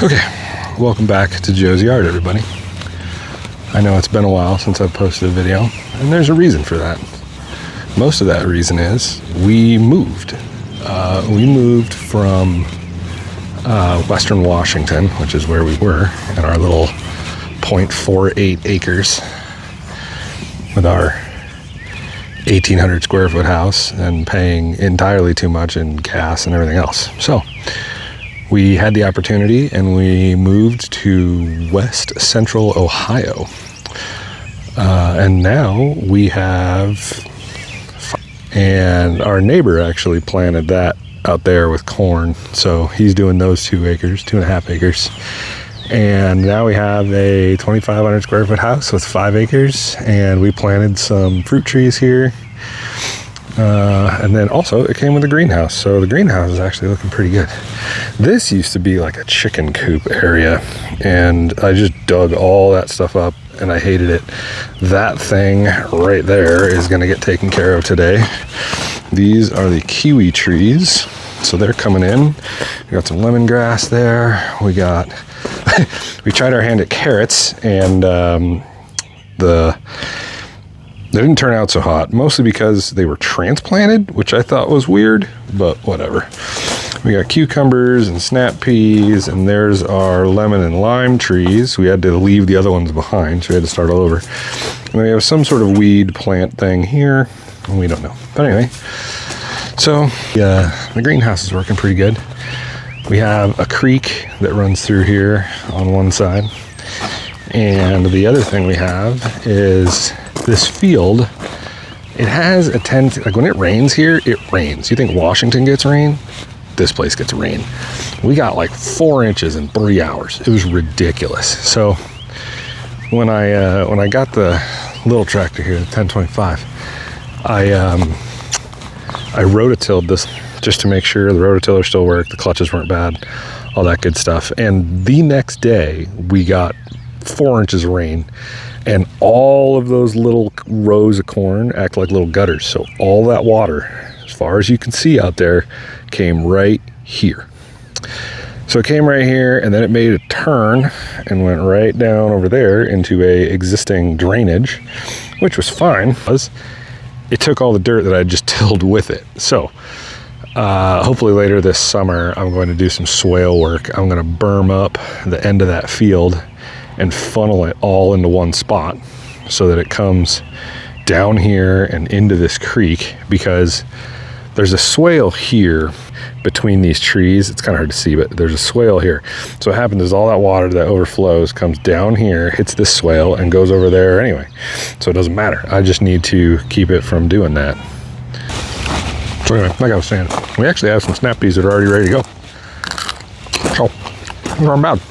Okay, welcome back to Joe's Yard, everybody. I know it's been a while since I've posted a video, and there's a reason for that. Most of that reason is we moved. We moved from Western Washington, which is where we were, in our little 0.48 acres with our 1,800 square foot house and paying entirely too much in gas and everything else. So we had the opportunity and we moved to West Central Ohio. And now we have, and our neighbor actually planted that out there with corn. So he's doing those 2.5 acres. And now we have a 2,500 square foot house with 5 acres, and we planted some fruit trees here. And then also it came with a greenhouse. So the greenhouse is actually looking pretty good. This used to be like a chicken coop area, and I just dug all that stuff up and I hated it. That thing right there is going to get taken care of today. These are the kiwi trees. So they're coming in. We got some lemongrass there. We got, we tried our hand at carrots, and they didn't turn out so hot, mostly because they were transplanted, which I thought was weird, but whatever. We got cucumbers and snap peas, and there's our lemon and lime trees. We had to leave the other ones behind, so we had to start all over. And then we have some sort of weed plant thing here, and we don't know. But anyway, so the greenhouse is working pretty good. We have a creek that runs through here on one side. And the other thing we have is this field. It has a tendency, like when it rains here, it rains. You think Washington gets rain? This place gets rain. We got like 4 inches in 3 hours. It was ridiculous. So when I got the little tractor here, the 1025, I rototilled this just to make sure the rototiller still worked, the clutches weren't bad, all that good stuff. And the next day we got 4 inches of rain, and all of those little rows of corn act like little gutters. So all that water, as far as you can see out there, came right here. So it came right here, and then it made a turn and went right down over there into a existing drainage, which was fine. It took all the dirt that I just tilled with it. So hopefully later this summer, I'm going to do some swale work. I'm going to berm up the end of that field and funnel it all into one spot so that it comes down here and into this creek, because there's a swale here between these trees. It's kind of hard to see, but there's a swale here. So what happens is all that water that overflows comes down here, hits this swale, and goes over there anyway. So it doesn't matter. I just need to keep it from doing that. So anyway, like I was saying, we actually have some snap peas that are already ready to go. So, those aren't bad.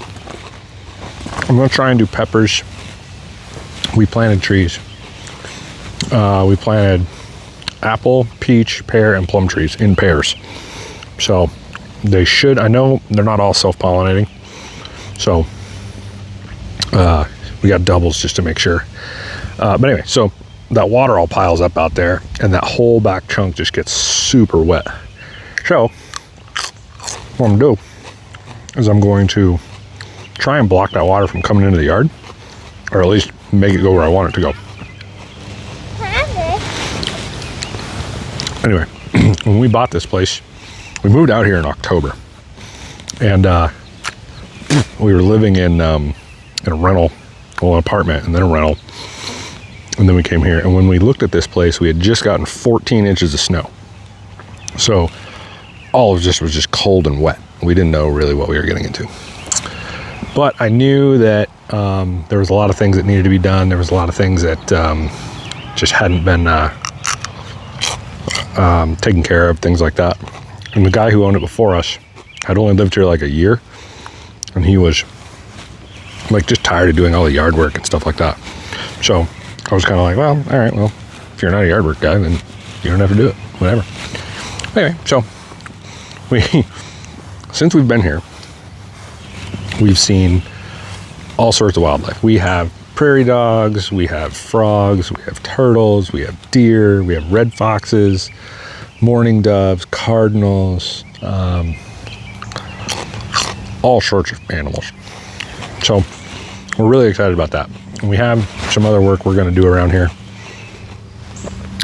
I'm going to try and do peppers. We planted trees. We planted apple, peach, pear, and plum trees in pairs. So they should, I know they're not all self-pollinating. So we got doubles just to make sure. But anyway, so that water all piles up out there, and that whole back chunk just gets super wet. So what I'm going to do is I'm going to try and block that water from coming into the yard, or at least make it go where I want it to go. Anyway, when we bought this place, we moved out here in October, and we were living in a rental, well, an apartment and then a rental, and then we came here. And when we looked at this place, we had just gotten 14 inches of snow. So all of this was just cold and wet. We didn't know really what we were getting into. But I knew that there was a lot of things that needed to be done. There was a lot of things that just hadn't been taken care of, things like that. And the guy who owned it before us had only lived here like a year, and he was like just tired of doing all the yard work and stuff like that. So I was kind of like, well, all right, well, if you're not a yard work guy, then you don't have to do it, whatever. Anyway, so since we've been here, we've seen all sorts of wildlife. We have prairie dogs, we have frogs, we have turtles, we have deer, we have red foxes, mourning doves, cardinals, all sorts of animals. So we're really excited about that. And we have some other work we're going to do around here.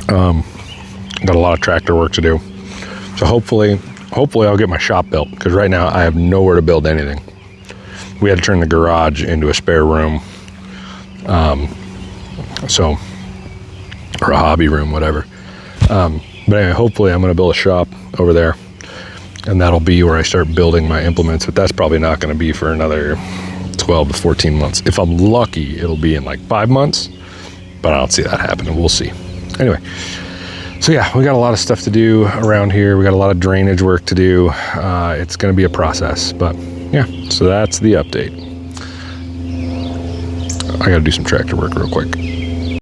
Got a lot of tractor work to do. So hopefully I'll get my shop built, because right now I have nowhere to build anything. We had to turn the garage into a spare room. Or a hobby room, whatever. But anyway, hopefully I'm going to build a shop over there, and that'll be where I start building my implements. But that's probably not going to be for another 12 to 14 months. If I'm lucky, it'll be in like 5 months, but I don't see that happening. We'll see. Anyway, so yeah, we got a lot of stuff to do around here. We got a lot of drainage work to do. It's going to be a process, but yeah, so that's the update. I got to do some tractor work real quick.